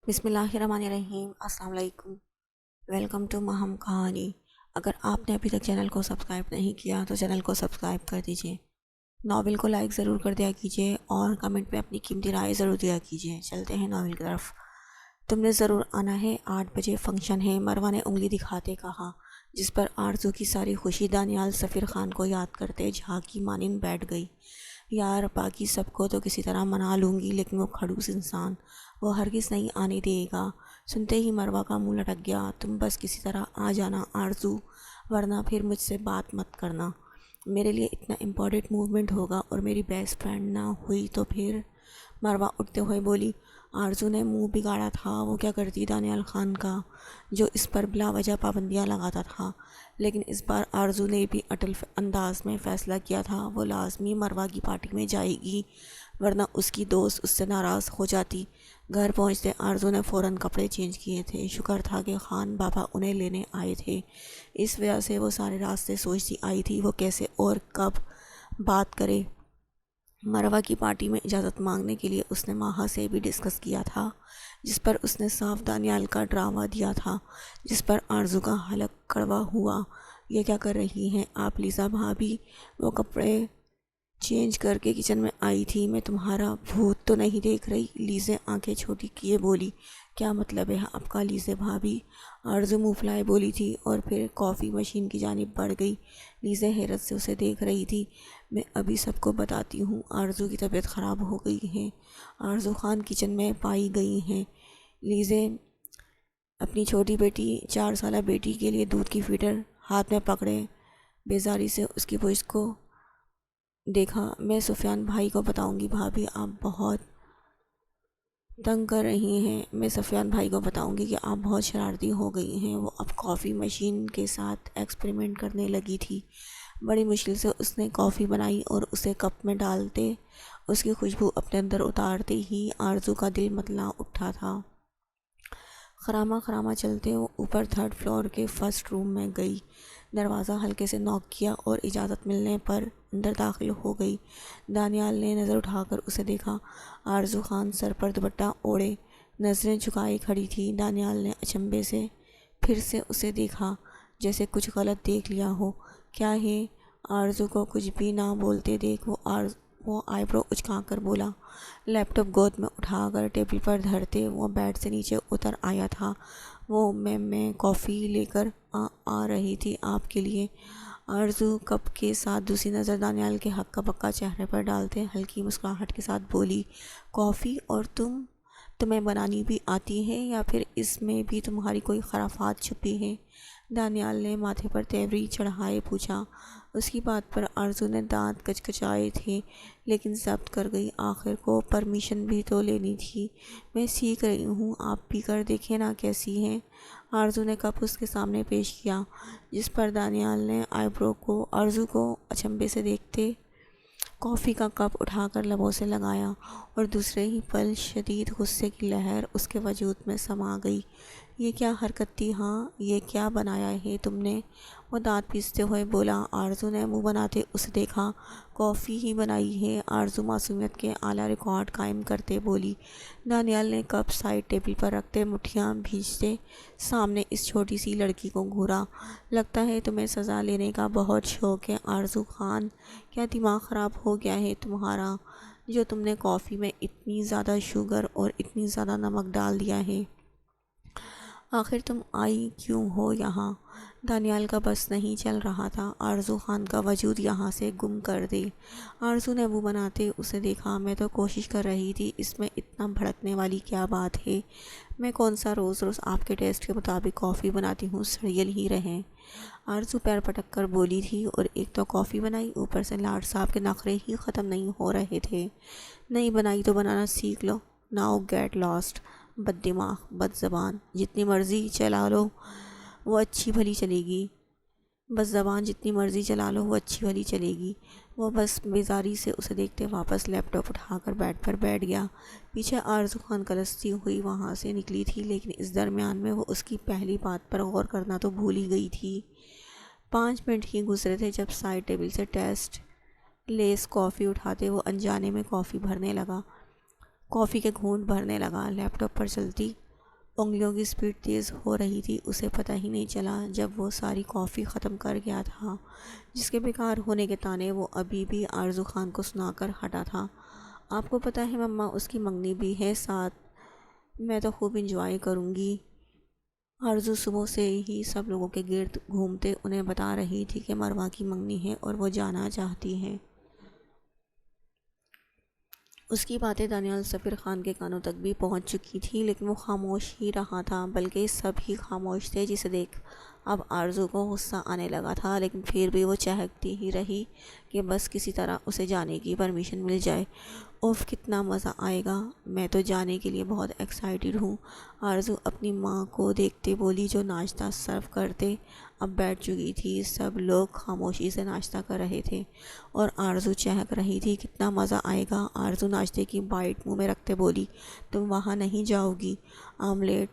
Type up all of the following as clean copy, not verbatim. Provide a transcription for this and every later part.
بسم اللہ الرحمن الرحیم۔ السلام علیکم، ویلکم ٹو مہم کہانی۔ اگر آپ نے ابھی تک چینل کو سبسکرائب نہیں کیا تو چینل کو سبسکرائب کر دیجئے، ناول کو لائک ضرور کر دیا کیجئے اور کمنٹ میں اپنی قیمتی رائے ضرور دیا کیجئے۔ چلتے ہیں ناول کی طرف۔ تم نے ضرور آنا ہے، 8 بجے فنکشن ہے، مروہ نے انگلی دکھاتے کہا، جس پر آرزو کی ساری خوشی دانیال سفیر خان کو یاد کرتے جھانکی مانند بیٹھ گئی۔ یار باقی سب کو تو کسی طرح منا لوں گی، لیکن وہ کھڑوس انسان، وہ ہرگز نہیں آنے دے گا۔ سنتے ہی مروہ کا منہ لٹک گیا۔ تم بس کسی طرح آ جانا آرزو، ورنہ پھر مجھ سے بات مت کرنا۔ میرے لیے اتنا امپورٹنٹ موومنٹ ہوگا اور میری بیسٹ فرینڈ نہ ہوئی تو پھر؟ مروہ اٹھتے ہوئے بولی۔ آرزو نے منہ بگاڑا تھا، وہ کیا کرتی دانیال خان کا، جو اس پر بلا وجہ پابندیاں لگاتا تھا، لیکن اس بار آرزو نے بھی اٹل انداز میں فیصلہ کیا تھا، وہ لازمی مروہ کی پارٹی میں جائے گی، ورنہ اس کی دوست اس سے ناراض ہو جاتی۔ گھر پہنچتے آرزو نے فوراً کپڑے چینج کیے تھے۔ شکر تھا کہ خان بابا انہیں لینے آئے تھے، اس وجہ سے وہ سارے راستے سوچتی آئی تھی وہ کیسے اور کب بات کرے۔ مروہ کی پارٹی میں اجازت مانگنے کے لیے اس نے ماہا سے بھی ڈسکس کیا تھا، جس پر اس نے صاف دانیال کا ڈراوا دیا تھا، جس پر آرزو کا حلق کڑوا ہوا۔ یہ کیا کر رہی ہیں آپ لیزا بھابی؟ وہ کپڑے چینج کر کے کچن میں آئی تھی۔ میں تمہارا بھوت تو نہیں دیکھ رہی؟ لیزے آنکھیں چھوٹی کیے بولی۔ کیا مطلب ہے آپ کا لیزے بھابی؟ آرزو منہ پھلائے بولی تھی اور پھر کافی مشین کی جانب بڑھ گئی۔ لیزے حیرت سے اسے دیکھ رہی تھی۔ میں ابھی سب کو بتاتی ہوں، آرزو کی طبیعت خراب ہو گئی ہے، آرزو خان کچن میں پائی گئی ہیں۔ لیزے اپنی چھوٹی بیٹی 4 سالہ بیٹی کے لیے دودھ کی فیڈر ہاتھ میں پکڑے بیزاری سے اس کی پشت کو دیکھا۔ میں سفیان بھائی کو بتاؤں گی بھابی، آپ بہت تنگ کر رہی ہیں۔ میں سفیان بھائی کو بتاؤں گی کہ آپ بہت شرارتی ہو گئی ہیں۔ وہ اب کافی مشین کے ساتھ ایکسپیریمنٹ کرنے لگی تھی۔ بڑی مشکل سے اس نے کافی بنائی اور اسے کپ میں ڈالتے، اس کی خوشبو اپنے اندر اتارتے ہی آرزو کا دل متلا اٹھا تھا۔ خراما خراما چلتے وہ اوپر 3rd فلور کے فرسٹ روم میں گئی، دروازہ ہلکے سے نوک کیا اور اجازت ملنے پر اندر داخل ہو گئی۔ دانیال نے نظر اٹھا کر اسے دیکھا۔ آرزو خان سر پر دوپٹہ اوڑھے نظریں جھکائے کھڑی تھی۔ دانیال نے اچنبھے سے پھر سے اسے دیکھا، جیسے کچھ غلط دیکھ لیا ہو۔ کیا ہے؟ آرزو کو کچھ بھی نہ بولتے دیکھ وہ آئی برو اچکا کر بولا۔ لیپ ٹاپ گود میں اٹھا کر ٹیبل پر دھرتے وہ بیڈ سے نیچے اتر آیا تھا۔ وہ میں کافی لے کر آ رہی تھی آپ کے لیے۔ آرزو کپ کے ساتھ دوسری نظر دانیال کے ہکا بکا چہرے پر ڈالتے ہلکی مسکراہٹ کے ساتھ بولی۔ کافی؟ اور تمہیں بنانی بھی آتی ہے یا پھر اس میں بھی تمہاری کوئی خرافات چھپی ہے؟ دانیال نے ماتھے پر تیوری چڑھائے پوچھا۔ اس کی بات پر آرزو نے دانت کچکچائے تھے، لیکن ضبط کر گئی۔ آخر کو پرمیشن بھی تو لینی تھی۔ میں سیکھ رہی ہوں، آپ پی کر دیکھیں نا کیسی ہیں۔ آرزو نے کپ اس کے سامنے پیش کیا، جس پر دانیال نے آرزو کو اچنبھے سے دیکھتے کافی کا کپ اٹھا کر لبوں سے لگایا اور دوسرے ہی پل شدید غصے کی لہر اس کے وجود میں سما گئی۔ یہ کیا حرکت تھی؟ ہاں، یہ کیا بنایا ہے تم نے؟ وہ دانت پیستے ہوئے بولا۔ آرزو نے منہ بناتے اسے دیکھا۔ کافی ہی بنائی ہے، آرزو معصومیت کے اعلیٰ ریکارڈ قائم کرتے بولی۔ دانیال نے کپ سائڈ ٹیبل پر رکھتے مٹھیاں بھیجتے سامنے اس چھوٹی سی لڑکی کو گھورا۔ لگتا ہے تمہیں سزا لینے کا بہت شوق ہے آرزو خان، کیا دماغ خراب ہو گیا ہے تمہارا، جو تم نے کافی میں اتنی زیادہ شوگر اور اتنی زیادہ نمک ڈال دیا ہے؟ آخر تم آئی کیوں ہو یہاں؟ دانیال کا بس نہیں چل رہا تھا آرزو خان کا وجود یہاں سے گم کر دے۔ آرزو نے منہ بناتے اسے دیکھا۔ میں تو کوشش کر رہی تھی، اس میں اتنا بھڑکنے والی کیا بات ہے؟ میں کون سا روز روز آپ کے ٹیسٹ کے مطابق کافی بناتی ہوں، سڑیل ہی رہیں۔ آرزو پیر پٹک کر بولی تھی۔ اور ایک تو کافی بنائی، اوپر سے لاڈ صاحب کے نخرے ہی ختم نہیں ہو رہے تھے۔ نہیں بنائی تو بنانا سیکھ لو، ناؤ گیٹ لاسٹ۔ بد دماغ، بد زبان، جتنی مرضی چلا لو وہ اچھی بھلی چلے گی۔ بس زبان جتنی مرضی چلا لو وہ اچھی بھلی چلے گی۔ وہ بس بیزاری سے اسے دیکھتے واپس لیپ ٹاپ اٹھا کر بیڈ پر بیٹھ گیا۔ پیچھے آرزو خان کلستی ہوئی وہاں سے نکلی تھی، لیکن اس درمیان میں وہ اس کی پہلی بات پر غور کرنا تو بھول ہی گئی تھی۔ 5 منٹ ہی گزرے تھے جب سائڈ ٹیبل سے ٹیسٹ لیس کافی اٹھاتے وہ انجانے میں کافی کے گھونٹ بھرنے لگا۔ لیپ ٹاپ پر چلتی انگلیوں کی سپیڈ تیز ہو رہی تھی، اسے پتہ ہی نہیں چلا جب وہ ساری کافی ختم کر گیا تھا جس کے بیکار ہونے کے تانے وہ ابھی بھی آرزو خان کو سنا کر ہٹا تھا۔ آپ کو پتہ ہے مما، اس کی منگنی بھی ہے ساتھ، میں تو خوب انجوائے کروں گی۔ آرزو صبح سے ہی سب لوگوں کے گرد گھومتے انہیں بتا رہی تھی کہ مروہ کی منگنی ہے اور وہ جانا چاہتی ہے۔ اس کی باتیں دانیال سفیر خان کے کانوں تک بھی پہنچ چکی تھی، لیکن وہ خاموش ہی رہا تھا، بلکہ سب ہی خاموش تھے، جسے دیکھ اب آرزو کو غصہ آنے لگا تھا، لیکن پھر بھی وہ چہکتی ہی رہی کہ بس کسی طرح اسے جانے کی پرمیشن مل جائے۔ اوف، کتنا مزہ آئے گا، میں تو جانے کے لیے بہت ایکسائٹڈ ہوں، آرزو اپنی ماں کو دیکھتے بولی، جو ناشتہ سرو کرتے اب بیٹھ چکی تھی۔ سب لوگ خاموشی سے ناشتہ کر رہے تھے اور آرزو چہک رہی تھی۔ کتنا مزہ آئے گا، آرزو ناشتے کی بائٹ منہ میں رکھتے بولی، تم وہاں نہیں جاؤ گی؟ آملیٹ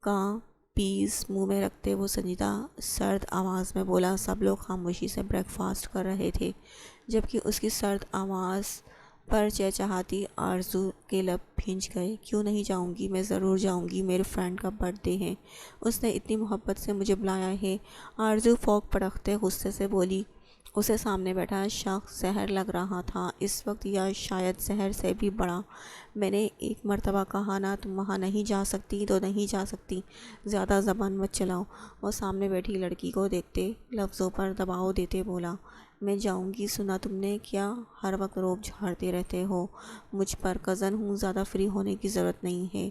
کا پیس منہ میں رکھتے وہ سنجیدہ سرد آواز میں بولا۔ سب لوگ خاموشی سے بریک فاسٹ کر رہے تھے، جبکہ اس کی سرد آواز پر چہچہاتی آرزو کے لب بھینچ گئے۔ کیوں نہیں جاؤں گی، میں ضرور جاؤں گی، میرے فرینڈ کا برتھ ڈے ہے، اس نے اتنی محبت سے مجھے بلایا ہے، آرزو فوک پڑکتے غصے سے بولی۔ اسے سامنے بیٹھا شخص زہر لگ رہا تھا اس وقت، یا شاید زہر سے بھی بڑا۔ میں نے ایک مرتبہ کہا نا، تم وہاں نہیں جا سکتی تو نہیں جا سکتی، زیادہ زبان مت چلاؤ۔ وہ سامنے بیٹھی لڑکی کو دیکھتے لفظوں پر دباؤ دیتے بولا، میں جاؤں گی، سنا تم نے؟ کیا ہر وقت روب جھاڑتے رہتے ہو مجھ پر؟ کزن ہوں، زیادہ فری ہونے کی ضرورت نہیں ہے۔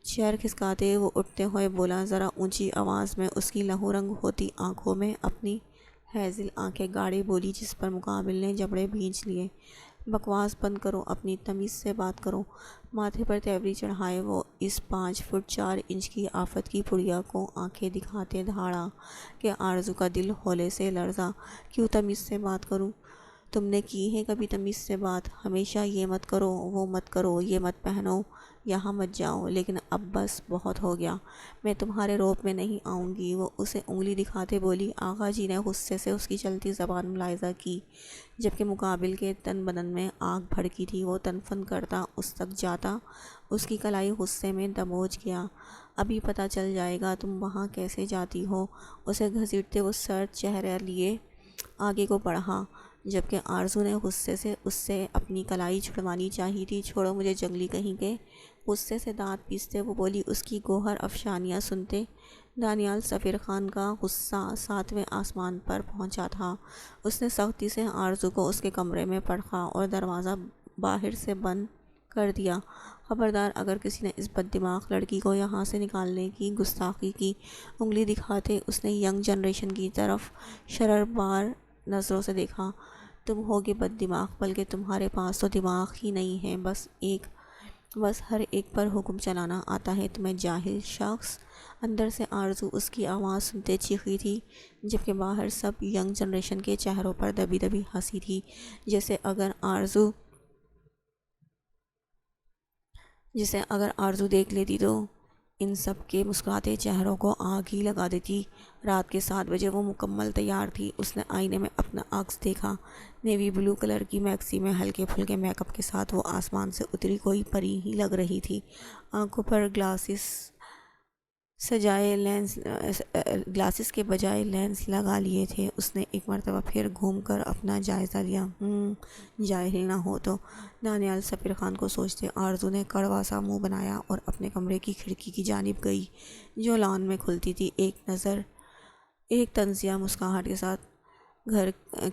چیئر کھسکاتے وہ اٹھتے ہوئے بولا، ذرا اونچی آواز میں، اس کی لہو رنگ ہوتی آنکھوں میں اپنی ہیزل آنکھیں گاڑے بولی، جس پر مقابل نے جبڑے بھینچ لیے۔ بکواس بند کرو، اپنی تمیز سے بات کرو۔ ماتھے پر تیوری چڑھائے وہ اس 5 فٹ 4 انچ کی آفت کی پڑیا کو آنکھیں دکھاتے دھاڑا کہ آرزو کا دل ہولے سے لرزا۔ کیوں تمیز سے بات کروں؟ تم نے کی ہے کبھی تمیز سے بات؟ ہمیشہ یہ مت کرو، وہ مت کرو، یہ مت پہنو، یہاں مت جاؤ، لیکن اب بس بہت ہو گیا، میں تمہارے روپ میں نہیں آؤں گی۔ وہ اسے انگلی دکھاتے بولی۔ آغا جی نے غصے سے اس کی چلتی زبان ملاحظہ کی، جبکہ مقابل کے تن بدن میں آگ بھڑکی تھی۔ وہ تن فن کرتا اس تک جاتا، اس کی کلائی غصے میں دبوچ گیا۔ ابھی پتہ چل جائے گا تم وہاں کیسے جاتی ہو۔ اسے گھسیٹتے وہ سرد چہرہ لیے آگے کو بڑھا، جبکہ آرزو نے غصے سے اس سے اپنی کلائی چھڑوانی چاہی تھی۔ چھوڑو مجھے جنگلی کہیں کے، غصے سے دانت پیستے وہ بولی۔ اس کی گوہر افشانیاں سنتے دانیال سفیر خان کا غصہ 7ویں آسمان پر پہنچا تھا۔ اس نے سختی سے آرزو کو اس کے کمرے میں پرکھا اور دروازہ باہر سے بند کر دیا۔ خبردار، اگر کسی نے اس بد دماغ لڑکی کو یہاں سے نکالنے کی گستاخی کی۔ انگلی دکھاتے اس نے ینگ جنریشن کی طرف شرربار نظروں سے دیکھا۔ تم ہوگے بد دماغ، بلکہ تمہارے پاس تو دماغ ہی نہیں ہے، بس ہر ایک پر حکم چلانا آتا ہے تمہیں، جاہل شخص۔ اندر سے آرزو اس کی آواز سنتے چیخی تھی، جبکہ باہر سب ینگ جنریشن کے چہروں پر دبی دبی ہنسی تھی، جیسے اگر آرزو دیکھ لیتی تو ان سب کے مسکراتے چہروں کو آگ ہی لگا دیتی۔ رات کے 7 بجے وہ مکمل تیار تھی۔ اس نے آئینے میں اپنا عکس دیکھا، نیوی بلو کلر کی میکسی میں ہلکے پھلکے میک اپ کے ساتھ وہ آسمان سے اتری کوئی پری ہی لگ رہی تھی۔ آنکھوں پر گلاسز کے بجائے لینس لگا لیے تھے۔ اس نے ایک مرتبہ پھر گھوم کر اپنا جائزہ لیا۔ جاہل نہ ہو تو، دانیال سفیر خان کو سوچتے آرزو نے کڑوا سا منہ بنایا اور اپنے کمرے کی کھڑکی کی جانب گئی، جو لان میں کھلتی تھی۔ ایک طنزیہ مسکراہٹ کے ساتھ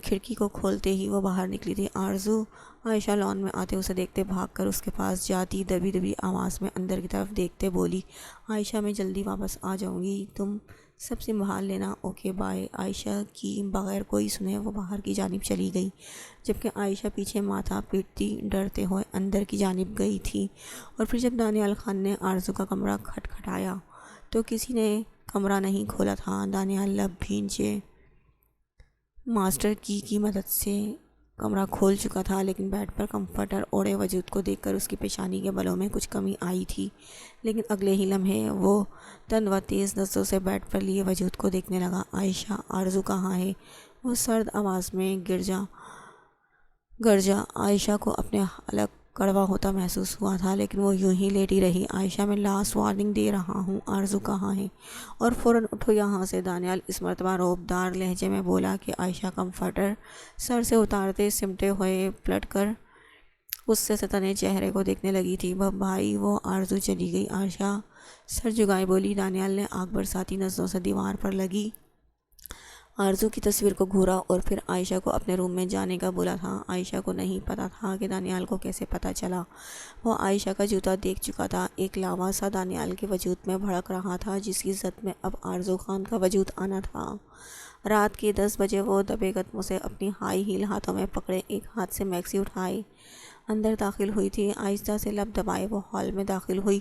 کھڑکی کو کھولتے ہی وہ باہر نکلی تھی۔ آرزو! عائشہ لان میں آتے اسے دیکھتے بھاگ کر اس کے پاس جاتی، دبی دبی آواز میں اندر کی طرف دیکھتے بولی، عائشہ میں جلدی واپس آ جاؤں گی، تم سب سنبھال لینا، اوکے بائے۔ عائشہ کی بغیر کوئی سنے وہ باہر کی جانب چلی گئی، جبکہ عائشہ پیچھے ماتھا پیٹتی ڈرتے ہوئے اندر کی جانب گئی تھی۔ اور پھر جب دانیال خان نے آرزو کا کمرہ کھٹکھٹایا تو کسی نے کمرہ نہیں کھولا تھا۔ دانیال لب بھینچے ماسٹر کی مدد سے کمرہ کھول چکا تھا، لیکن بیڈ پر کمفرٹر اوڑھے وجود کو دیکھ کر اس کی پیشانی کے بلوں میں کچھ کمی آئی تھی۔ لیکن اگلے ہی لمحے وہ تند و تیز نظروں سے بیڈ پر لیے وجود کو دیکھنے لگا۔ عائشہ! آرزو کہاں ہے؟ وہ سرد آواز میں گرجا عائشہ کو اپنے حلق کڑوا ہوتا محسوس ہوا تھا، لیکن وہ یوں ہی لیٹی رہی۔ عائشہ میں لاسٹ وارننگ دے رہا ہوں، آرزو کہاں ہے؟ اور فوراً اٹھو یہاں سے، دانیال اس مرتبہ رعبدار لہجے میں بولا کہ عائشہ کمفرٹر سر سے اتارتے سمٹے ہوئے پلٹ کر غصے سے تنے چہرے کو دیکھنے لگی تھی۔ بھائی وہ آرزو چلی گئی۔ عائشہ سر جھکائے بولی۔ دانیال نے آگ برساتی نظروں سے دیوار پر لگی آرزو کی تصویر کو گھورا اور پھر عائشہ کو اپنے روم میں جانے کا بولا تھا۔ عائشہ کو نہیں پتا تھا کہ دانیال کو کیسے پتا چلا۔ وہ عائشہ کا جوتا دیکھ چکا تھا۔ ایک لاوا سا دانیال کے وجود میں بھڑک رہا تھا، جس کی زد میں اب آرزو خان کا وجود آنا تھا۔ رات کے 10 بجے وہ دبے قدموں سے اپنی ہائی ہیل ہاتھوں میں پکڑے ایک ہاتھ سے میکسی اٹھائے اندر داخل ہوئی تھی۔ آہستہ سے لب دبائے وہ ہال میں داخل ہوئی،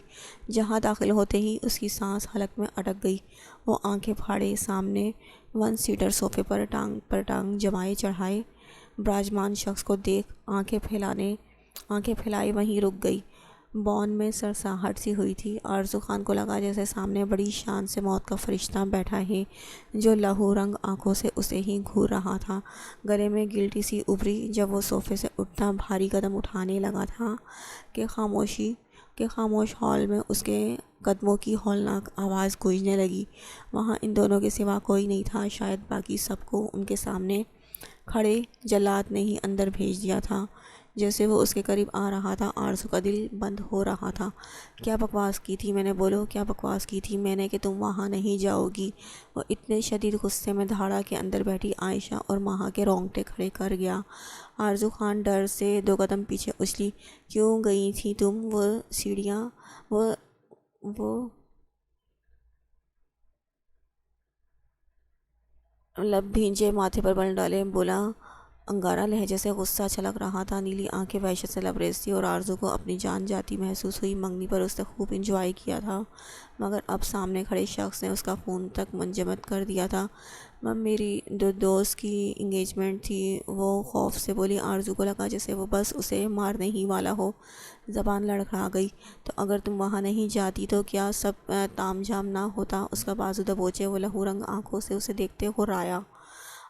جہاں داخل ہوتے ہی اس کی سانس حلق میں اٹک گئی۔ وہ آنکھیں پھاڑے سامنے 1 سیٹر صوفے پر ٹانگ جمائے چڑھائے براجمان شخص کو دیکھ آنکھیں پھیلائے وہیں رک گئی۔ بون میں سرساہٹ سی ہوئی تھی۔ آرزو خان کو لگا جیسے سامنے بڑی شان سے موت کا فرشتہ بیٹھا ہے، جو لہو رنگ آنکھوں سے اسے ہی گھور رہا تھا۔ گلے میں گلٹی سی ابھری جب وہ صوفے سے اٹھتا بھاری قدم اٹھانے لگا تھا کہ خاموش ہال میں اس کے قدموں کی ہولناک آواز گونجنے لگی۔ وہاں ان دونوں کے سوا کوئی نہیں تھا، شاید باقی سب کو ان کے سامنے کھڑے جلاد نے ہی اندر بھیج دیا تھا۔ جیسے وہ اس کے قریب آ رہا تھا، آرزو کا دل بند ہو رہا تھا۔ کیا بکواس کی تھی میں نے، بولو کیا بکواس کی تھی میں نے کہ تم وہاں نہیں جاؤ گی؟ وہ اتنے شدید غصے میں دھاڑا کہ اندر بیٹھی عائشہ اور ماہا کے رونگٹے کھڑے کر گیا۔ آرزو خان ڈر سے 2 قدم پیچھے اچھلی۔ کیوں گئی تھی تم؟ وہ سیڑھیاں وہ لب بھینجے ماتھے پر بل ڈالے بولا۔ انگارہ لہجے سے غصہ چھلک رہا تھا، نیلی آنکھیں وحشت سے لبریز تھی اور آرزو کو اپنی جان جاتی محسوس ہوئی۔ منگنی پر اس نے خوب انجوائے کیا تھا، مگر اب سامنے کھڑے شخص نے اس کا خون تک منجمد کر دیا تھا۔ میری دوست کی انگیجمنٹ تھی، وہ خوف سے بولی۔ آرزو کو لگا جیسے وہ بس اسے مارنے ہی والا ہو، زبان لڑکھڑا گئی۔ تو اگر تم وہاں نہیں جاتی تو کیا سب تام جھام نہ ہوتا؟ اس کا بازو دبوچے وہ لہو رنگ آنکھوں سے اسے دیکھتے ہرایا۔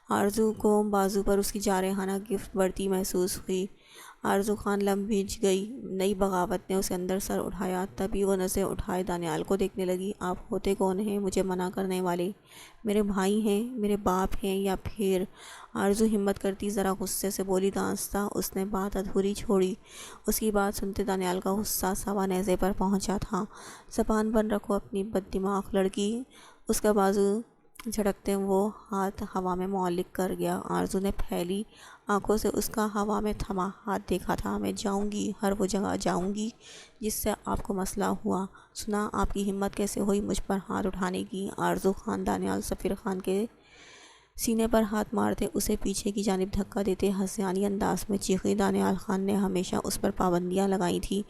آرزو کو بازو پر اس کی جارحانہ گرفت بڑھتی محسوس ہوئی۔ آرزو خان لب بھیج گئی۔ نئی بغاوت نے اسے اندر سر اٹھایا، تبھی وہ نظریں اٹھائے دانیال کو دیکھنے لگی۔ آپ ہوتے کون ہیں مجھے منع کرنے والے؟ میرے بھائی ہیں، میرے باپ ہیں یا پھر؟ آرزو ہمت کرتی ذرا غصے سے بولی۔ دانستہ اس نے بات ادھوری چھوڑی۔ اس کی بات سنتے دانیال کا غصہ سوا نیزے پر پہنچا تھا۔ زبان بند رکھو اپنی بد دماغ لڑکی، اس کا بازو جھٹکتے وہ ہاتھ ہوا میں معلق کر گیا۔ آرزو نے پھیلی آنکھوں سے اس کا ہوا میں تھما ہاتھ دیکھا تھا۔ میں جاؤں گی، ہر وہ جگہ جاؤں گی جس سے آپ کو مسئلہ ہوا۔ سنا آپ کی ہمت کیسے ہوئی مجھ پر ہاتھ اٹھانے کی؟ آرزو خان دانیال سفیر خان کے سینے پر ہاتھ مارتے اسے پیچھے کی جانب دھکا دیتے ہذیانی انداز میں چیخی۔ دانیال خان نے ہمیشہ اس پر پابندیاں لگائی تھیں،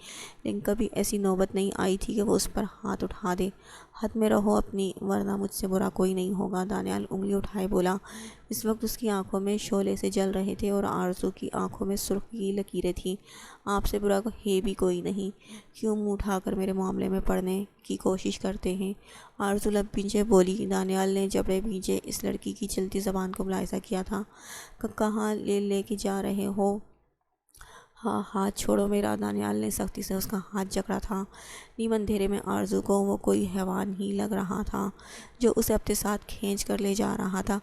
لیکن کبھی ایسی نوبت نہیں آئی تھی کہ وہ اس پر ہاتھ اٹھا دے۔ حد میں رہو اپنی، ورنہ مجھ سے برا کوئی نہیں ہوگا، دانیال انگلی اٹھائے بولا۔ اس وقت اس کی آنکھوں میں شعلے سے جل رہے تھے اور آرزو کی آنکھوں میں سرخ کی لکیریں تھیں۔ آپ سے برا ہے بھی کوئی نہیں، کیوں منہ اٹھا کر میرے معاملے میں پڑنے کی کوشش کرتے ہیں؟ آرزو لب بھینجے بولی۔ دانیال نے جبڑے بھینجے اس لڑکی کی چلتی زبان کو ملاحظہ کیا تھا۔ کہاں لے کے جا رہے ہو؟ ہاں ہاتھ چھوڑو میرا۔ دانیال نے سختی سے اس کا ہاتھ جکڑا تھا۔ نیم اندھیرے میں آرزو کو وہ کوئی حیوان ہی لگ رہا تھا جو اسے اپنے ساتھ کھینچ کر لے جا رہا تھا۔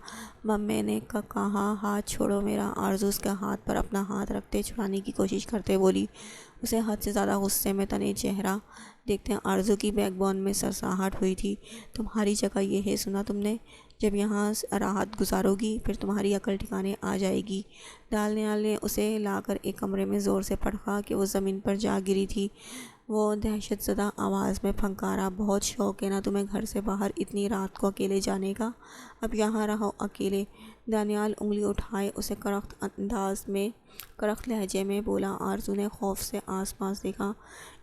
میں نے کہا ہاتھ چھوڑو میرا۔ آرزو اس کے ہاتھ پر اپنا ہاتھ رکھتے چھڑانے کی کوشش کرتے بولی۔ اسے حد سے زیادہ غصے میں تنے چہرہ دیکھتے آرزو کی بیک بون میں سرساہٹ ہوئی تھی۔ تمہاری جگہ یہ ہے، سنا تم نے؟ جب یہاں رات گزارو گی پھر تمہاری عقل ٹھکانے آ جائے گی۔ دانیال نے اسے لا کر ایک کمرے میں زور سے پٹکا کہ وہ زمین پر جا گری تھی۔ وہ دہشت زدہ آواز میں پھنکارا۔ بہت شوق ہے نا تمہیں گھر سے باہر اتنی رات کو اکیلے جانے کا؟ اب یہاں رہو اکیلے۔ دانیال انگلی اٹھائے اسے کرخت لہجے میں بولا۔ آرزو نے خوف سے آس پاس دیکھا۔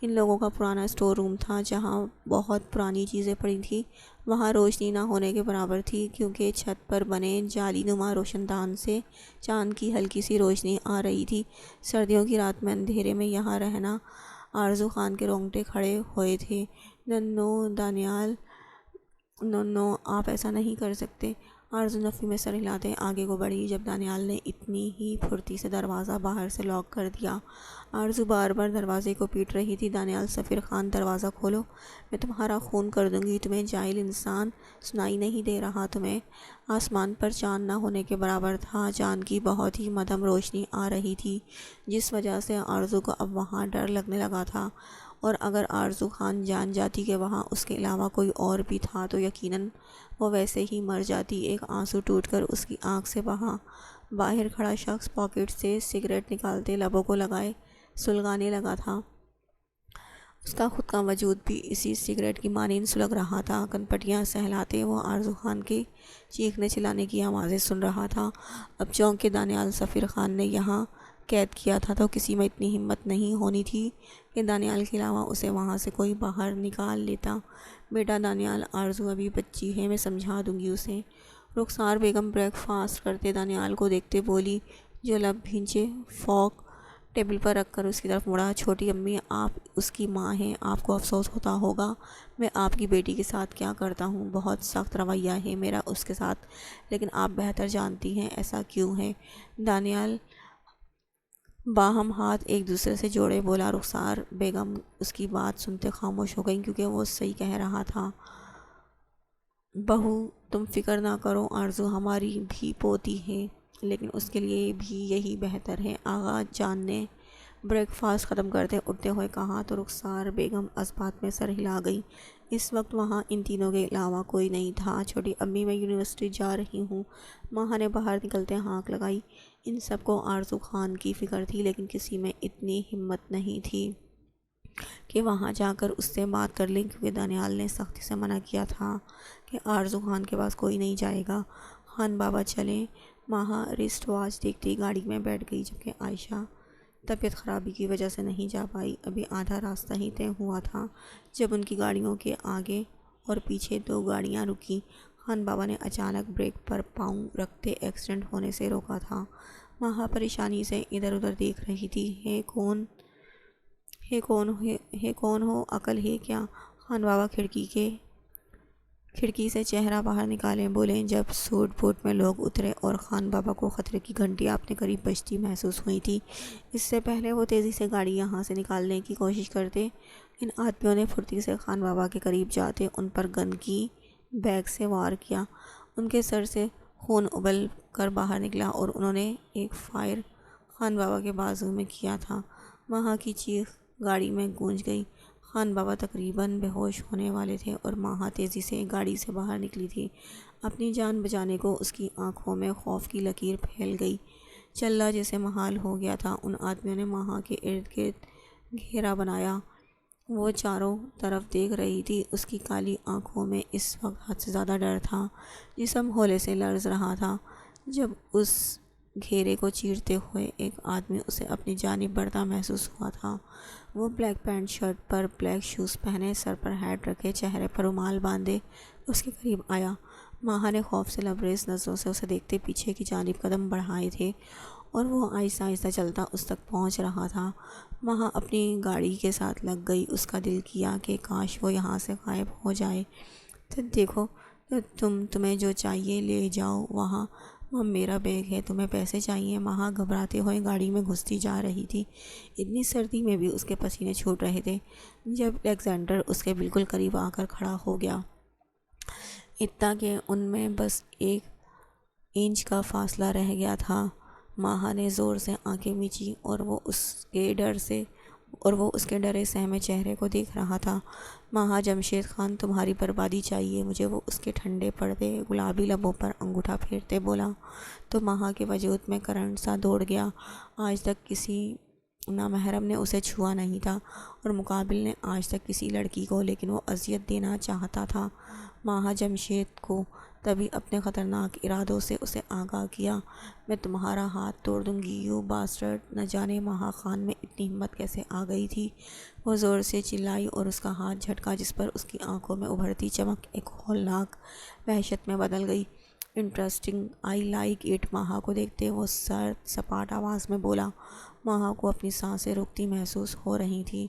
ان لوگوں کا پرانا اسٹور روم تھا جہاں بہت پرانی چیزیں پڑی تھیں۔ وہاں روشنی نہ ہونے کے برابر تھی، کیونکہ چھت پر بنے جالی نما روشن دان سے چاند کی ہلکی سی روشنی آ رہی تھی۔ سردیوں کی رات میں اندھیرے میں یہاں رہنا۔ آرزو خان کے رونگٹے کھڑے ہوئے تھے۔ نو دانیال، نو آپ ایسا نہیں کر سکتے۔ آرزو نفی میں سر ہلاتے آگے کو بڑھی۔ جب دانیال نے اتنی ہی پھرتی سے دروازہ باہر سے لاک کر دیا، آرزو بار بار دروازے کو پیٹ رہی تھی۔ دانیال، سفیر خان، دروازہ کھولو، میں تمہارا خون کر دوں گی۔ تمہیں جاہل انسان، سنائی نہیں دے رہا تمہیں؟ آسمان پر چاند نہ ہونے کے برابر تھا۔ چاند کی بہت ہی مدھم روشنی آ رہی تھی، جس وجہ سے آرزو کو اب وہاں ڈر لگنے لگا تھا، اور اگر آرزو خان جان جاتی کہ وہاں اس کے علاوہ کوئی اور بھی تھا تو یقیناً وہ ویسے ہی مر جاتی۔ ایک آنسو ٹوٹ کر اس کی آنکھ سے بہا۔ باہر کھڑا شخص پاکٹ سے سگریٹ نکالتے لبوں کو لگائے سلگانے لگا تھا۔ اس کا خود کا وجود بھی اسی سگریٹ کی مانند سلگ رہا تھا۔ کنپٹیاں سہلاتے وہ آرزو خان کے چیخنے چلانے کی آوازیں سن رہا تھا۔ اب چونک کے دانیال سفیر خان نے یہاں قید کیا تھا تو کسی میں اتنی ہمت نہیں ہونی تھی کہ دانیال کے علاوہ اسے وہاں سے کوئی باہر نکال لیتا۔ بیٹا دانیال، آرزو ابھی بچی ہے، میں سمجھا دوں گی اسے۔ رخسار بیگم بریک فاسٹ کرتے دانیال کو دیکھتے بولی، جو لب بھینچے فورک ٹیبل پر رکھ کر اس کی طرف مڑا۔ چھوٹی امی، آپ اس کی ماں ہیں، آپ کو افسوس ہوتا ہوگا میں آپ کی بیٹی کے ساتھ کیا کرتا ہوں۔ بہت سخت رویہ ہے میرا اس کے ساتھ، لیکن آپ بہتر جانتی ہیں ایسا کیوں ہے۔ دانیال باہم ہاتھ ایک دوسرے سے جوڑے بولا۔ رخسار بیگم اس کی بات سنتے خاموش ہو گئیں، کیونکہ وہ صحیح کہہ رہا تھا۔ بہو، تم فکر نہ کرو، آرزو ہماری بھی پوتی ہے، لیکن اس کے لیے بھی یہی بہتر ہے۔ آغا جان نے بریک فاسٹ ختم کرتے اٹھتے ہوئے کہا تو رخسار بیگم اس بات میں سر ہلا گئی۔ اس وقت وہاں ان تینوں کے علاوہ کوئی نہیں تھا۔ چھوٹی امی، میں یونیورسٹی جا رہی ہوں، ماں نے باہر نکلتے ہانک لگائی۔ ان سب کو آرزو خان کی فکر تھی، لیکن کسی میں اتنی ہمت نہیں تھی کہ وہاں جا کر اس سے بات کر لیں، کیونکہ دانیال نے سختی سے منع کیا تھا کہ آرزو خان کے پاس کوئی نہیں جائے گا۔ خان بابا چلیں۔ ماہا رسٹ واچ دیکھتی گاڑی میں بیٹھ گئی، جبکہ عائشہ طبیعت خرابی کی وجہ سے نہیں جا پائی۔ ابھی آدھا راستہ ہی طے ہوا تھا جب ان کی گاڑیوں کے آگے اور پیچھے دو گاڑیاں رکیں۔ خان بابا نے اچانک بریک پر پاؤں رکھتے ایکسیڈنٹ ہونے سے روکا تھا۔ ماہا پریشانی سے ادھر ادھر دیکھ رہی تھی۔ ہے کون ہو، عقل ہے کیا؟ خان بابا کھڑکی سے چہرہ باہر نکالے بولے۔ جب سوٹ بوٹ میں لوگ اترے اور خان بابا کو خطرے کی گھنٹی اپنے قریب بجتی محسوس ہوئی تھی، اس سے پہلے وہ تیزی سے گاڑی یہاں سے نکالنے کی کوشش کرتے، ان آدمیوں نے پھرتی سے خان بابا کے قریب جاتے ان پر گن کی بیگ سے وار کیا۔ ان کے سر سے خون ابل کر باہر نکلا اور انہوں نے ایک فائر خان بابا کے بازو میں کیا تھا۔ ماہا کی چیخ گاڑی میں گونج گئی۔ خان بابا تقریباً بے ہوش ہونے والے تھے اور ماہا تیزی سے گاڑی سے باہر نکلی تھی۔ اپنی جان بچانے کو اس کی آنکھوں میں خوف کی لکیر پھیل گئی۔ چلنا جیسے محال ہو گیا تھا۔ ان آدمیوں نے ماہا کے ارد گرد گھیرا بنایا۔ وہ چاروں طرف دیکھ رہی تھی۔ اس کی کالی آنکھوں میں اس وقت حد سے زیادہ ڈر تھا، جسم ہولے سے لرز رہا تھا۔ جب اس گھیرے کو چیرتے ہوئے ایک آدمی اسے اپنی جانب بڑھتا محسوس ہوا تھا۔ وہ بلیک پینٹ شرٹ پر بلیک شوز پہنے، سر پر ہیٹ رکھے، چہرے پر رومال باندھے اس کے قریب آیا۔ ماہا نے خوف سے لبریز نظروں سے اسے دیکھتے پیچھے کی جانب قدم بڑھائے تھے اور وہ آہستہ آہستہ چلتا اس تک پہنچ رہا تھا۔ ماہا اپنی گاڑی کے ساتھ لگ گئی۔ اس کا دل کیا کہ کاش وہ یہاں سے غائب ہو جائے۔ تو دیکھو، تمہیں جو چاہیے لے جاؤ وہاں میرا بیگ ہے۔ تمہیں پیسے چاہیے؟ ماہا گھبراتے ہوئے گاڑی میں گھستی جا رہی تھی۔ اتنی سردی میں بھی اس کے پسینے چھوٹ رہے تھے۔ جب الیگزینڈر اس کے بالکل قریب آ کر کھڑا ہو گیا، اتنا کہ ان میں بس 1 انچ کا فاصلہ رہ گیا تھا، ماہا نے زور سے آنکھیں میچی اور وہ اس کے ڈرے سہمے چہرے کو دیکھ رہا تھا۔ ماہا، جمشید خان تمہاری بربادی چاہیے مجھے، وہ اس کے ٹھنڈے پڑتے گلابی لبوں پر انگوٹھا پھیرتے بولا۔ تو ماہا کے وجود میں کرنٹ سا دوڑ گیا۔ آج تک کسی نامحرم نے اسے چھوا نہیں تھا اور مقابل نے آج تک کسی لڑکی کو، لیکن وہ اذیت دینا چاہتا تھا ماہا جمشید کو۔ تبھی اپنے خطرناک ارادوں سے اسے آگاہ کیا۔ میں تمہارا ہاتھ توڑ دوں گی، یو باسٹرڈ۔ نہ جانے ماہا خان میں اتنی ہمت کیسے آ گئی تھی۔ وہ زور سے چلائی اور اس کا ہاتھ جھٹکا، جس پر اس کی آنکھوں میں ابھرتی چمک ایک ہولناک وحشت میں بدل گئی۔ Interesting, I like it. Maha کو دیکھتے وہ سرد سپاٹ آواز میں بولا۔ ماہا کو اپنی سانسیں رکتی محسوس ہو رہی تھیں۔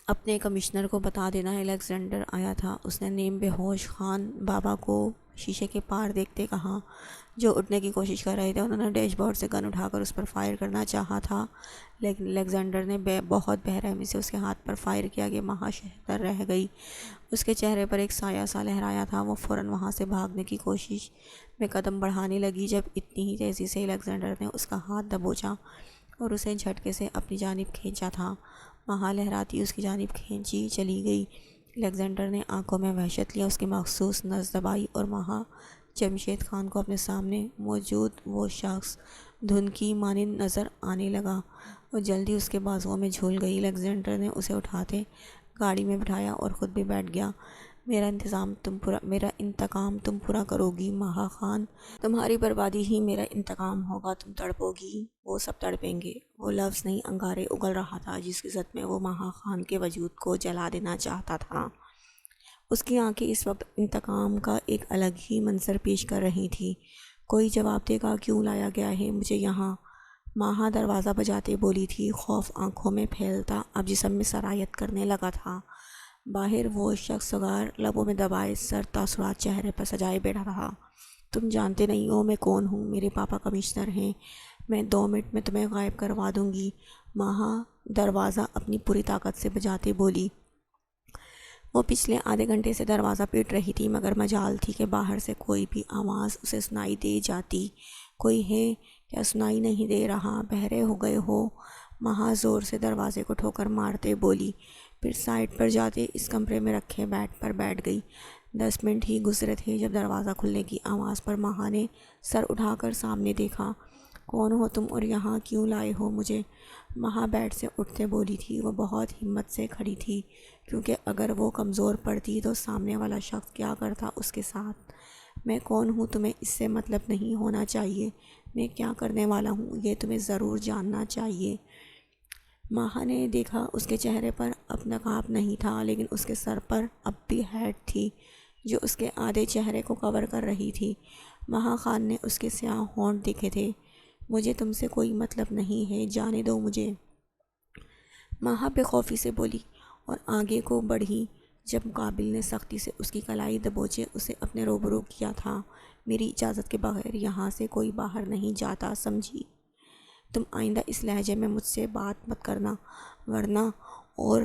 اپنے کمشنر کو بتا دینا۔ الیگزینڈر آیا تھا۔ اس نے نیم بے ہوش خان بابا کو شیشے کے پار دیکھتے کہا، جو اٹھنے کی کوشش کر رہے تھے۔ انہوں نے ڈیش بورڈ سے گن اٹھا کر اس پر فائر کرنا چاہا تھا، لیکن الیگزینڈر نے بہت بے رحمی سے اس کے ہاتھ پر فائر کیا کہ مہا شہتر رہ گئی۔ اس کے چہرے پر ایک سایہ سا لہرایا تھا۔ وہ فوراً وہاں سے بھاگنے کی کوشش میں قدم بڑھانے لگی، جب اتنی ہی تیزی سے الیگزینڈر نے اس کا ہاتھ دبوچا اور اسے جھٹکے سے اپنی جانب کھینچا تھا۔ مہا لہراتی اس کی جانب کھینچی چلی گئی۔ الیگزینڈر نے آنکھوں میں وحشت لیا، اس کی مخصوص نس دبائی اور مہا جمشید خان کو اپنے سامنے موجود وہ شخص دھن کی مانند نظر آنے لگا۔ وہ جلدی اس کے بازوؤں میں جھول گئی۔ الیگزینڈر نے اسے اٹھاتے گاڑی میں بٹھایا اور خود بھی بیٹھ گیا۔ میرا انتقام تم پورا کرو گی مہا خان، تمہاری بربادی ہی میرا انتقام ہوگا، تم تڑپو گی، وہ سب تڑپیں گے۔ وہ لفظ نہیں انگارے اگل رہا تھا جس کی زد میں وہ مہا خان کے وجود کو جلا دینا چاہتا تھا۔ اس کی آنکھیں اس وقت انتقام کا ایک الگ ہی منظر پیش کر رہی تھی۔ کوئی جواب دے گا؟ کیوں لایا گیا ہے مجھے یہاں؟ مہا دروازہ بجاتے بولی تھی، خوف آنکھوں میں پھیلتا اب جسم میں سرایت کرنے لگا تھا۔ باہر وہ شخص سگار لبوں میں دبائے سر تاثرات چہرے پر سجائے بیٹھا تھا۔ تم جانتے نہیں ہو میں کون ہوں؟ میرے پاپا کمشنر ہیں، میں 2 منٹ میں تمہیں غائب کروا دوں گی۔ مہا دروازہ اپنی پوری طاقت سے بجاتے بولی۔ وہ پچھلے آدھے گھنٹے سے دروازہ پیٹ رہی تھی، مگر مجال تھی کہ باہر سے کوئی بھی آواز اسے سنائی دے جاتی۔ کوئی ہے کیا سنائی نہیں دے رہا؟ بہرے ہو گئے ہو؟ مہا زور سے دروازے کو ٹھوکر مارتے بولی، پھر سائڈ پر جاتے اس کمرے میں رکھے بیڈ پر بیٹھ گئی۔ 10 منٹ ہی گزرے تھے جب دروازہ کھلنے کی آواز پر مہا نے سر اٹھا کر سامنے دیکھا۔ کون ہو تم اور یہاں کیوں لائے ہو مجھے؟ مہا بیڈ سے اٹھتے بولی تھی۔ وہ بہت ہمت سے کھڑی تھی، کیونکہ اگر وہ کمزور پڑتی تو سامنے والا شخص کیا کرتا اس کے ساتھ۔ میں کون ہوں تمہیں اس سے مطلب نہیں ہونا چاہیے، میں کیا کرنے والا ہوں یہ تمہیں ضرور جاننا چاہیے۔ مہا نے دیکھا اس کے چہرے پر اب نقاب نہیں تھا، لیکن اس کے سر پر اب بھی ہیٹ تھی جو اس کے آدھے چہرے کو کور کر رہی تھی۔ مہا خان نے اس کے سیاہ ہونٹ دیکھے تھے۔ مجھے تم سے کوئی مطلب نہیں ہے، جانے دو مجھے، مہا بے خوفی سے بولی اور آگے کو بڑھی۔ جب مقابل نے سختی سے اس کی کلائی دبوچے اسے اپنے روبرو کیا تھا، میری اجازت کے بغیر یہاں سے کوئی باہر نہیں جاتا، سمجھی؟ تم آئندہ اس لہجے میں مجھ سے بات مت کرنا، ورنہ اور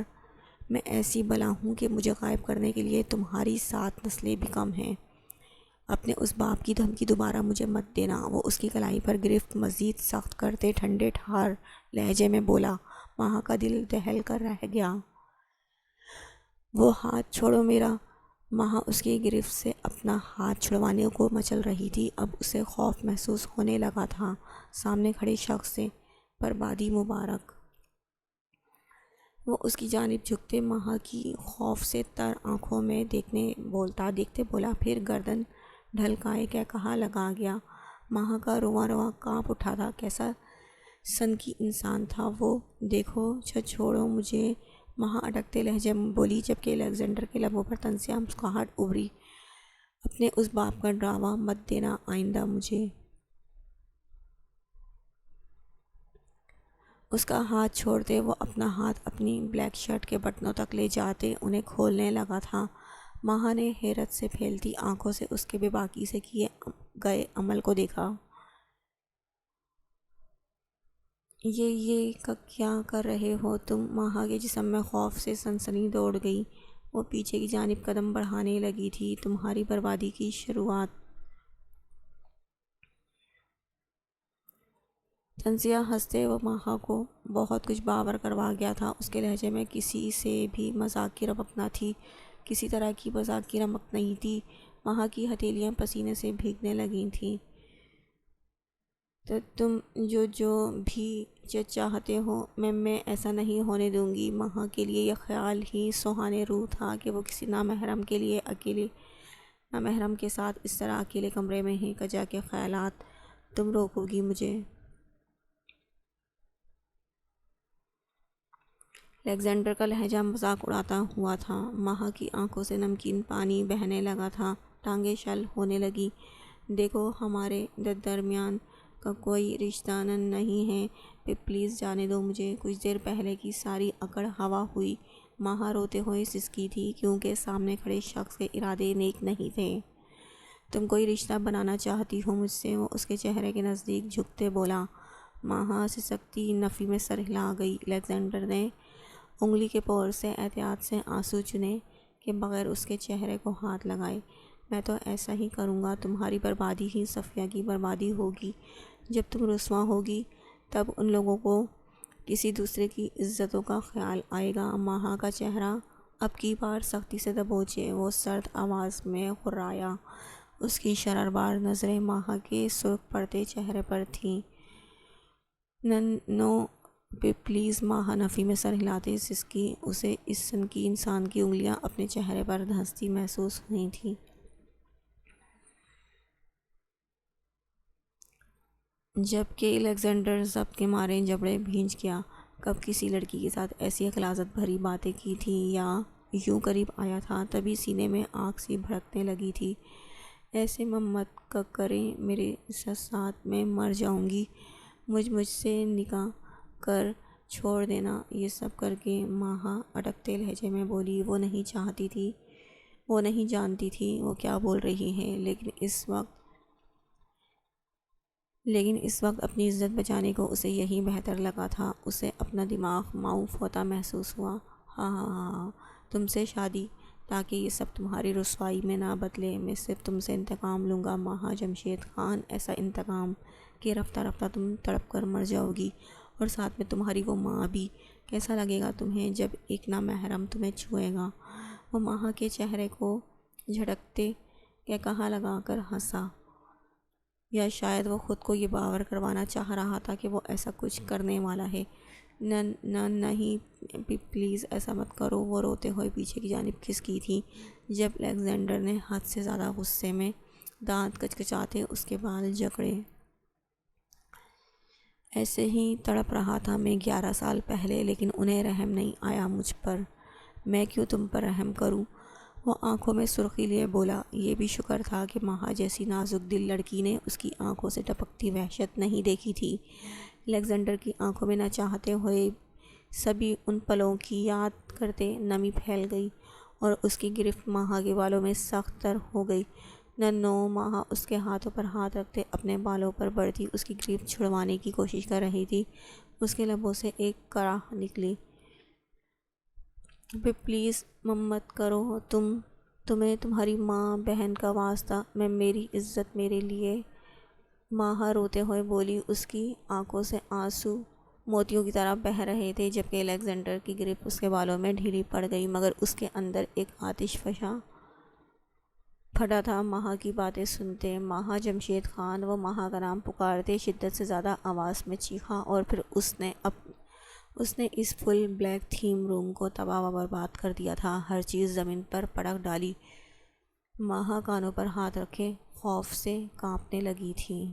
میں ایسی بلا ہوں کہ مجھے غائب کرنے کے لیے تمہاری 7 نسلیں بھی کم ہیں۔ اپنے اس باپ کی دھمکی دوبارہ مجھے مت دینا۔ وہ اس کی کلائی پر گرفت مزید سخت کرتے ٹھنڈے ٹھار لہجے میں بولا۔ مہا کا دل دہل کر رہ گیا۔ وہ ہاتھ چھوڑو میرا۔ مہا اس کی گرفت سے اپنا ہاتھ چھڑوانے کو مچل رہی تھی۔ اب اسے خوف محسوس ہونے لگا تھا۔ سامنے کھڑے شخص سے بربادی مبارک۔ وہ اس کی جانب جھکتے مہا کی خوف سے تر آنکھوں میں دیکھتے بولا، پھر گردن ڈھلکائے کہ کہاں لگا گیا۔ مہا کا رواں رواں کانپ اٹھا تھا۔ کیسا سنکی انسان تھا وہ! دیکھو چھوڑو مجھے، مہا اٹکتے لہجے میں بولی، جبکہ الیگزینڈر کے لبوں پر طنزیہ مسکراہٹ ابھری۔ اپنے اس باپ کا ڈراوا مت دینا آئندہ مجھے۔ اس کا ہاتھ چھوڑتے وہ اپنا ہاتھ اپنی بلیک شرٹ کے بٹنوں تک لے جاتے انہیں کھولنے لگا تھا۔ مہا نے حیرت سے پھیلتی آنکھوں سے اس کے بے باکی سے کیے گئے عمل کو دیکھا۔ یہ کیا کر رہے ہو تم؟ مہا کے جسم میں خوف سے سنسنی دوڑ گئی۔ وہ پیچھے کی جانب قدم بڑھانے لگی تھی۔ تمہاری بربادی کی شروعات۔ طنزیہ ہنستے وہ مہا کو بہت کچھ باور کروا گیا تھا۔ اس کے لہجے میں کسی سے بھی مذاق کی رمق نہ تھی، کسی طرح کی مذاق کی رمق نہیں تھی۔ مہا کی ہتھیلیاں پسینے سے بھیگنے لگی تھیں۔ تو تم جو بھی چاہتے ہو میں ایسا نہیں ہونے دوں گی۔ مہا کے لیے یہ خیال ہی سوہانے روح تھا کہ وہ کسی نامحرم کے ساتھ اس طرح اکیلے کمرے میں ہے۔ کجا کے خیالات، تم روکو گی مجھے؟ الیگزینڈر کا لہجہ مذاق اڑاتا ہوا تھا۔ مہا کی آنکھوں سے نمکین پانی بہنے لگا تھا، ٹانگیں شل ہونے لگی۔ دیکھو ہمارے درمیان کا کوئی رشتہ نہیں ہے، پلیز جانے دو مجھے۔ کچھ دیر پہلے کی ساری اکڑ ہوا ہوئی۔ ماہا روتے ہوئے سسکی تھی کیونکہ سامنے کھڑے شخص کے ارادے نیک نہیں تھے۔ تم کوئی رشتہ بنانا چاہتی ہو مجھ سے؟ وہ اس کے چہرے کے نزدیک جھکتے بولا۔ ماہا سسکتی نفی میں سر ہلا گئی۔ الیگزینڈر نے انگلی کے پور سے احتیاط سے آنسو چنے کہ بغیر اس کے چہرے کو ہاتھ لگائے۔ میں تو ایسا ہی کروں گا، تمہاری بربادی ہی صفیہ کی بربادی ہوگی۔ جب تم رسوا ہوگی تب ان لوگوں کو کسی دوسرے کی عزتوں کا خیال آئے گا۔ ماہا کا چہرہ اب کی بار سختی سے دبوچے وہ سرد آواز میں خرایا۔ اس کی شرربار نظریں ماہا کے سرخ پڑتے چہرے پر تھیں۔ نو پلیز ماہا، نفی میں سر ہلاتے سسکی۔ اسے اس سنکی انسان کی انگلیاں اپنے چہرے پر دھنستی محسوس ہوئی تھیں۔ جبکہ الیگزینڈر ضبط کے مارے جبڑے بھینچ گیا۔ کب کسی لڑکی کے ساتھ ایسی غلاظت بھری باتیں کی تھی یا یوں قریب آیا تھا، تبھی سینے میں آگ سی بھڑکنے لگی تھی۔ ایسے مت کریں میرے ساتھ، میں مر جاؤں گی۔ مجھ سے نکاح کر چھوڑ دینا۔ یہ سب کر کے ماہا اٹکتے لہجے میں بولی۔ وہ نہیں جانتی تھی وہ کیا بول رہی ہے، لیکن اس وقت اپنی عزت بچانے کو اسے یہی بہتر لگا تھا۔ اسے اپنا دماغ معاف ہوتا محسوس ہوا۔ ہاں، تم سے شادی، تاکہ یہ سب تمہاری رسوائی میں نہ بدلے۔ میں صرف تم سے انتقام لوں گا ماہا جمشید خان، ایسا انتقام کہ رفتہ رفتہ تم تڑپ کر مر جاؤ گی، اور ساتھ میں تمہاری وہ ماں بھی۔ کیسا لگے گا تمہیں جب ایک نامحرم تمہیں چھوئے گا؟ وہ ماہا کے چہرے کو جھٹکتے کہ کہا لگا کر ہنسا، یا شاید وہ خود کو یہ باور کروانا چاہ رہا تھا کہ وہ ایسا کچھ کرنے والا ہے۔ نہیں پلیز ایسا مت کرو۔ وہ روتے ہوئے پیچھے کی جانب کھسکی تھی جب الیگزینڈر نے حد سے زیادہ غصے میں دانت کچکچاتے اس کے بال جکڑے۔ ایسے ہی تڑپ رہا تھا میں 11 سال پہلے، لیکن انہیں رحم نہیں آیا مجھ پر۔ میں کیوں تم پر رحم کروں؟ وہ آنکھوں میں سرخی لیے بولا۔ یہ بھی شکر تھا کہ ماہا جیسی نازک دل لڑکی نے اس کی آنکھوں سے ٹپکتی وحشت نہیں دیکھی تھی۔ الیگزینڈر کی آنکھوں میں نہ چاہتے ہوئے سبھی ان پلوں کی یاد کرتے نمی پھیل گئی اور اس کی گرفت ماہا کے بالوں میں سخت تر ہو گئی۔ ننو، ماہا اس کے ہاتھوں پر ہاتھ رکھتے اپنے بالوں پر بڑھتی اس کی گرفت چھڑوانے کی کوشش کر رہی تھی۔ اس کے لبوں سے ایک کڑاہ نکلی۔ پلیز مت کرو، تمہیں تمہاری ماں بہن کا واسطہ، میری عزت میرے لیے۔ ماہا روتے ہوئے بولی۔ اس کی آنکھوں سے آنسو موتیوں کی طرح بہہ رہے تھے جبکہ الیگزینڈر کی گرفت اس کے بالوں میں ڈھیلی پڑ گئی، مگر اس کے اندر ایک آتش فشاں پھٹا تھا ماہا کی باتیں سنتے۔ ماہا جمشید خان، وہ ماہا کا نام پکارتے شدت سے زیادہ آواز میں چیخا، اور پھر اس نے اس فل بلیک تھیم روم کو تباہ و برباد کر دیا تھا۔ ہر چیز زمین پر پٹک ڈالی۔ ماہا کانوں پر ہاتھ رکھے خوف سے کانپنے لگی تھی۔